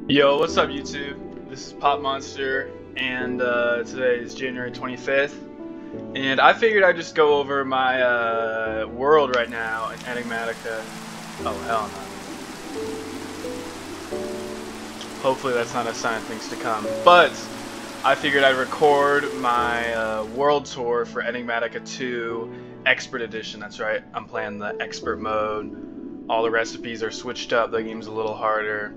Yo, what's up YouTube? This is popmonst3r, and today is January 25th, and I figured I'd just go over my world right now in Enigmatica. Oh, hell no. Hopefully that's not a sign of things to come, but I figured I'd record my world tour for Enigmatica 2 Expert Edition. That's right, I'm playing the Expert mode. All the recipes are switched up, the game's a little harder.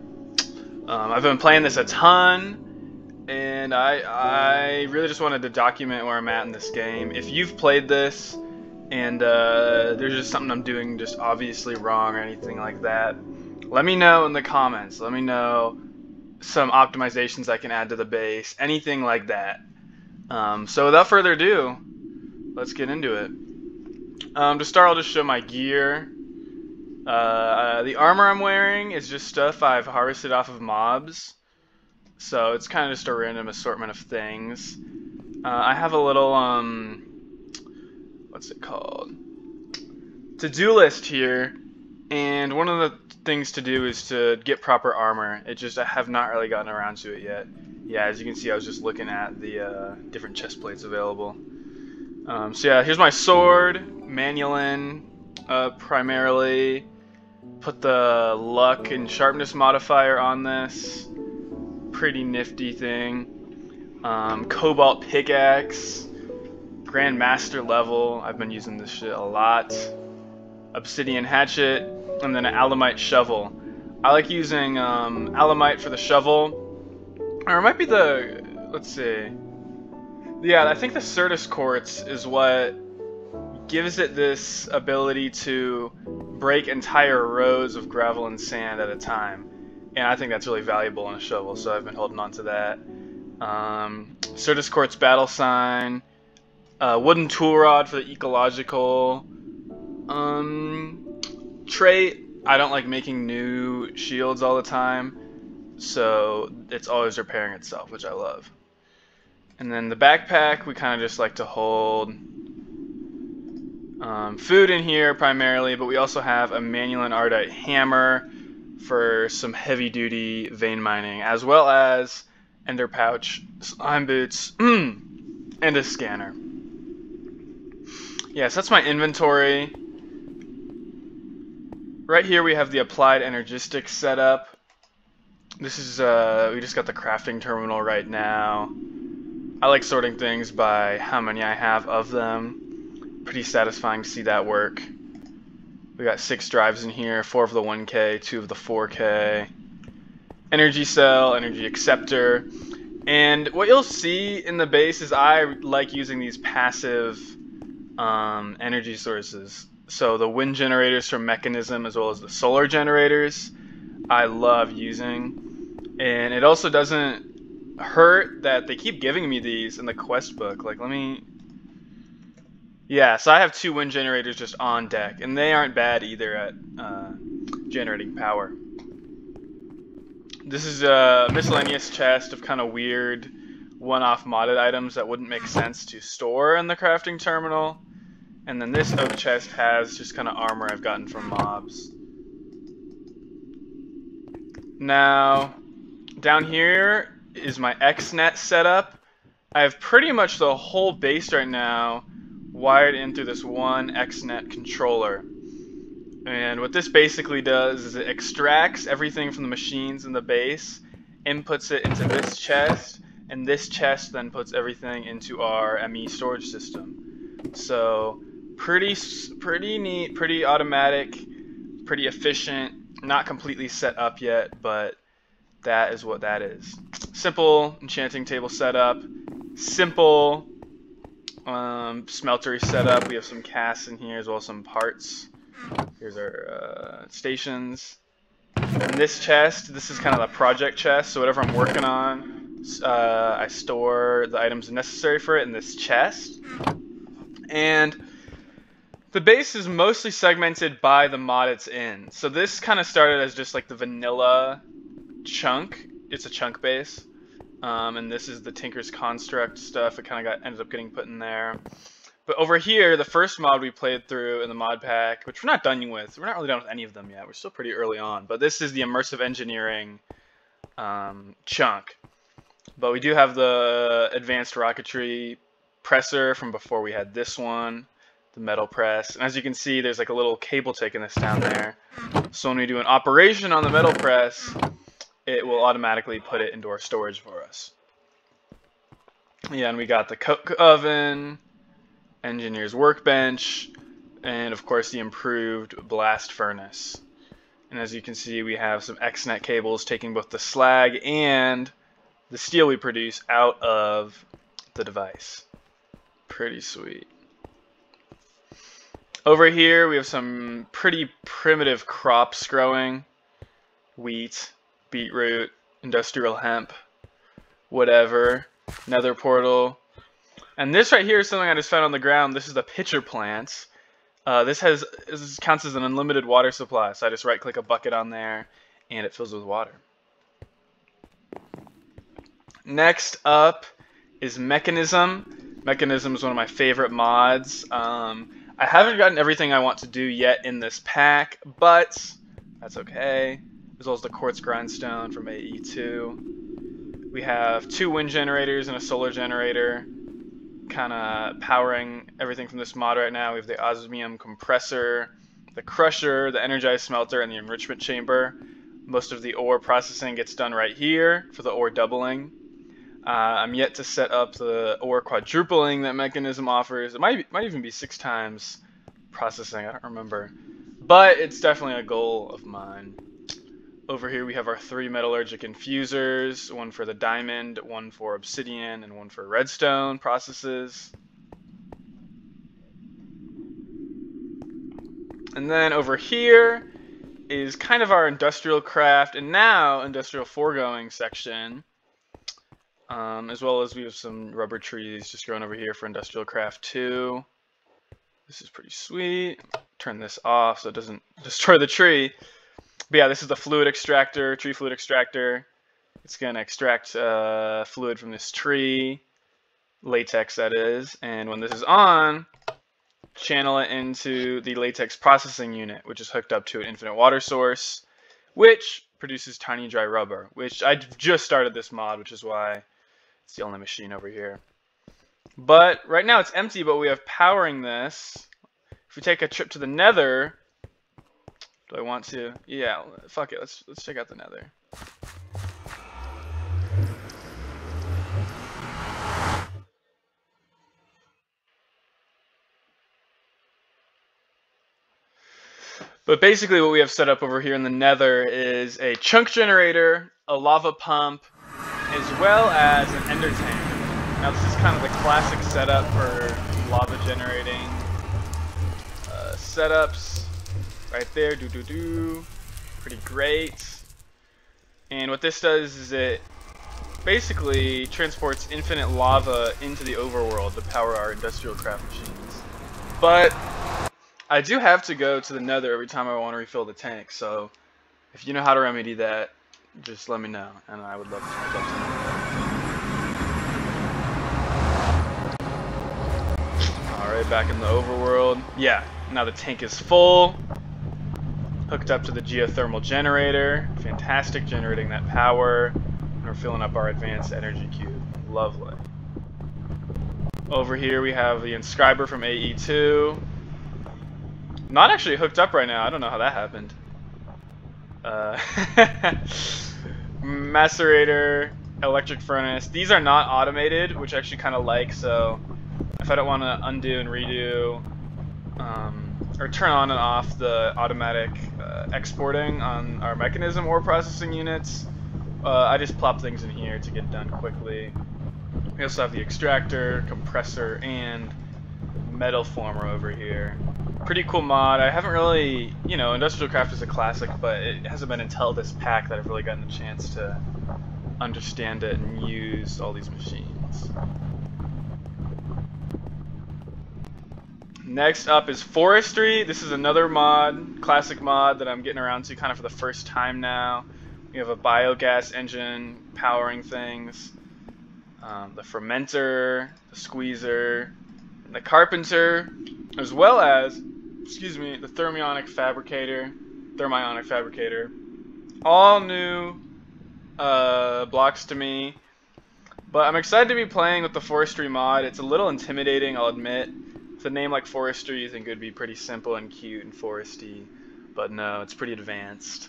I've been playing this a ton, and I really just wanted to document where I'm at in this game. If you've played this, and there's just something I'm doing just obviously wrong or anything like that, let me know in the comments. Let me know some optimizations I can add to the base, anything like that. So without further ado, let's get into it. To start, I'll just show my gear. The armor I'm wearing is just stuff I've harvested off of mobs, so it's kind of just a random assortment of things. I have a little, what's it called? To-do list here, and one of the things to do is to get proper armor. I have not really gotten around to it yet. Yeah, as you can see, I was just looking at the different chest plates available. So yeah, here's my sword, Manulin, primarily. Put the luck and sharpness modifier on this. Pretty nifty thing. Cobalt pickaxe. Grandmaster level. I've been using this shit a lot. Obsidian hatchet. And then an alamite shovel. I like using alamite for the shovel. Or it might be the... let's see. Yeah, I think the Certus quartz is what gives it this ability to break entire rows of gravel and sand at a time, and I think that's really valuable in a shovel, so I've been holding on to that. Certus quartz battle sign, wooden tool rod for the ecological trait. I don't like making new shields all the time, so it's always repairing itself, which I love. And then the backpack, we kind of just like to hold food in here primarily, but we also have a Manulin Ardite hammer for some heavy-duty vein mining, as well as ender pouch, slime boots, and a scanner. Yes, that's my inventory. Right here we have the applied energistics setup. This is we just got the crafting terminal right now. I like sorting things by how many I have of them. Pretty satisfying to see that work. We got 6 drives in here, 4 of the 1K, 2 of the 4K. Energy cell, energy acceptor. And what you'll see in the base is I like using these passive energy sources. So the wind generators from Mechanism, as well as the solar generators, I love using. And it also doesn't hurt that they keep giving me these in the quest book. Like, let me... yeah, so I have 2 wind generators just on deck, and they aren't bad either at generating power. This is a miscellaneous chest of kind of weird one-off modded items that wouldn't make sense to store in the crafting terminal. And then this oak chest has just kind of armor I've gotten from mobs. Now, down here is my XNet setup. I have pretty much the whole base right now wired in through this one XNet controller. And what this basically does is it extracts everything from the machines in the base, inputs it into this chest, and this chest then puts everything into our ME storage system. So pretty neat, pretty automatic, pretty efficient, not completely set up yet, but that is what that is. Simple enchanting table setup, simple smeltery setup. We have some casts in here as well as some parts. Here's our stations. And this chest, this is kind of the project chest, so whatever I'm working on, I store the items necessary for it in this chest. And the base is mostly segmented by the mod it's in. So this kind of started as just like the vanilla chunk. It's a chunk base. And this is the Tinker's Construct stuff. It kind of ended up getting put in there. But over here, the first mod we played through in the mod pack, which we're not done with. We're not really done with any of them yet. We're still pretty early on. But this is the immersive engineering chunk. But we do have the advanced rocketry presser from before we had this one, the metal press. And as you can see, there's like a little cable taking this down there. So when we do an operation on the metal press, it will automatically put it into our storage for us. Yeah, and we got the coke oven, engineer's workbench, and of course the improved blast furnace. And as you can see, we have some X-net cables taking both the slag and the steel we produce out of the device. Pretty sweet. Over here we have some pretty primitive crops growing. Wheat, beetroot, industrial hemp, whatever. Nether portal. And this right here is something I just found on the ground. This is the pitcher plant. This counts as an unlimited water supply. So I just right click a bucket on there and it fills with water. Next up is Mechanism. Mechanism is one of my favorite mods. I haven't gotten everything I want to do yet in this pack, but that's okay. As well as the quartz grindstone from AE2. We have 2 wind generators and a solar generator, kind of powering everything from this mod right now. We have the osmium compressor, the crusher, the energized smelter, and the enrichment chamber. Most of the ore processing gets done right here for the ore doubling. I'm yet to set up the ore quadrupling that Mechanism offers. It might even be 6 times processing, I don't remember. But it's definitely a goal of mine. Over here we have our 3 metallurgic infusers, one for the diamond, one for obsidian, and one for redstone processes. And then over here is kind of our industrial craft and now industrial foregoing section. As well as we have some rubber trees just growing over here for industrial craft 2. This is pretty sweet. Turn this off so it doesn't destroy the tree. But yeah, this is the fluid extractor, tree fluid extractor. It's going to extract fluid from this tree, latex that is. And when this is on, channel it into the latex processing unit, which is hooked up to an infinite water source, which produces tiny dry rubber, which I just started this mod, which is why it's the only machine over here. But right now it's empty, but we have powering this. If we take a trip to the Nether, do I want to? Yeah, fuck it. Let's check out the Nether. But basically what we have set up over here in the Nether is a chunk generator, a lava pump, as well as an ender tank. Now this is kind of the classic setup for lava generating setups. Right there, pretty great. And what this does is it basically transports infinite lava into the overworld to power our industrial craft machines. But I do have to go to the Nether every time I want to refill the tank, so if you know how to remedy that, just let me know, and I would love to know that. Alright, back in the overworld. Yeah, now the tank is full. Hooked up to the geothermal generator. Fantastic, generating that power. And we're filling up our advanced energy cube. Lovely. Over here we have the inscriber from AE2. Not actually hooked up right now. I don't know how that happened. Macerator, electric furnace. These are not automated, which I actually kind of like. So if I don't want to undo and redo, or turn on and off the automatic exporting on our mechanism ore processing units, I just plop things in here to get done quickly. We also have the extractor, compressor, and metal former over here. Pretty cool mod. I haven't really, you know, Industrial Craft is a classic, but it hasn't been until this pack that I've really gotten a chance to understand it and use all these machines. Next up is Forestry. This is another mod, classic mod that I'm getting around to kind of for the first time now. We have a biogas engine powering things, the fermenter, the squeezer, and the carpenter, as well as, excuse me, the thermionic fabricator. All new blocks to me. But I'm excited to be playing with the forestry mod. It's a little intimidating, I'll admit. With a name like forestry, you think it would be pretty simple and cute and foresty. But no, it's pretty advanced.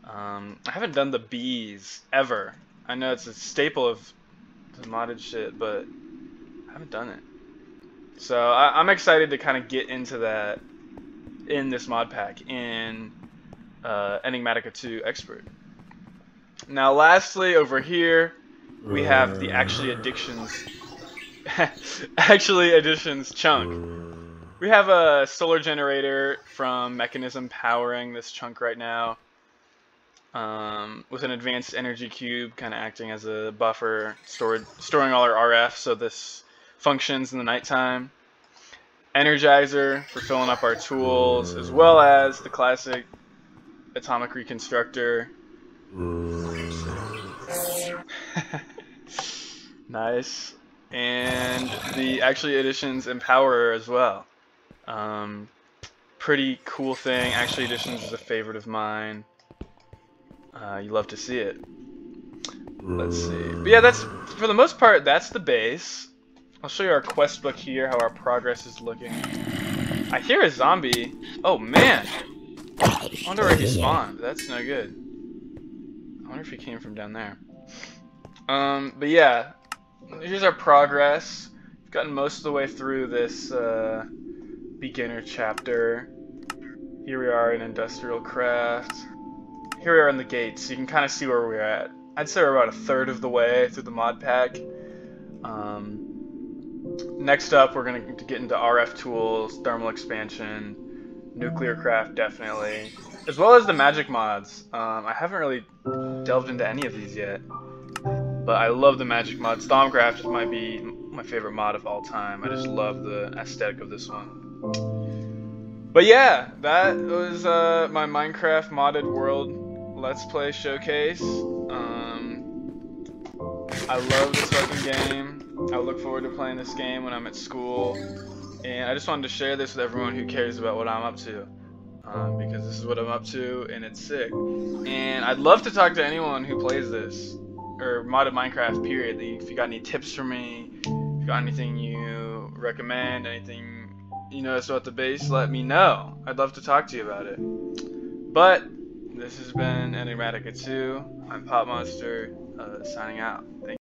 I haven't done the bees ever. I know it's a staple of the modded shit, but I haven't done it. So I'm excited to kind of get into that in this mod pack in Enigmatica 2 Expert. Now lastly, over here, we have the Actually Additions chunk. We have a solar generator from Mechanism powering this chunk right now. With an advanced energy cube kind of acting as a buffer, storing all our RF so this functions in the nighttime. Energizer for filling up our tools, as well as the classic atomic reconstructor. Nice. And the Actually Additions Empowerer as well. Pretty cool thing. Actually Additions is a favorite of mine. You love to see it. Let's see. But yeah, that's, for the most part, that's the base. I'll show you our quest book here, how our progress is looking. I hear a zombie. Oh man! I wonder where he spawned. That's no good. I wonder if he came from down there. But yeah, here's our progress. We've gotten most of the way through this beginner chapter. Here we are in industrial craft. Here we are in the gates, so you can kind of see where we're at. I'd say we're about a third of the way through the mod pack. Next up, we're going to get into RF tools, thermal expansion, nuclear craft definitely, as well as the magic mods. I haven't really delved into any of these yet, but I love the magic mod. Stormcraft might be my favorite mod of all time. I just love the aesthetic of this one. But yeah, that was my Minecraft modded world Let's Play showcase. I love this fucking game. I look forward to playing this game when I'm at school. And I just wanted to share this with everyone who cares about what I'm up to. Because this is what I'm up to, and it's sick. And I'd love to talk to anyone who plays this, or modded Minecraft, period. If you got any tips for me, if you got anything you recommend, anything you notice about the base, let me know. I'd love to talk to you about it. But this has been Enigmatica 2. I'm popmonst3r, signing out. Thank you.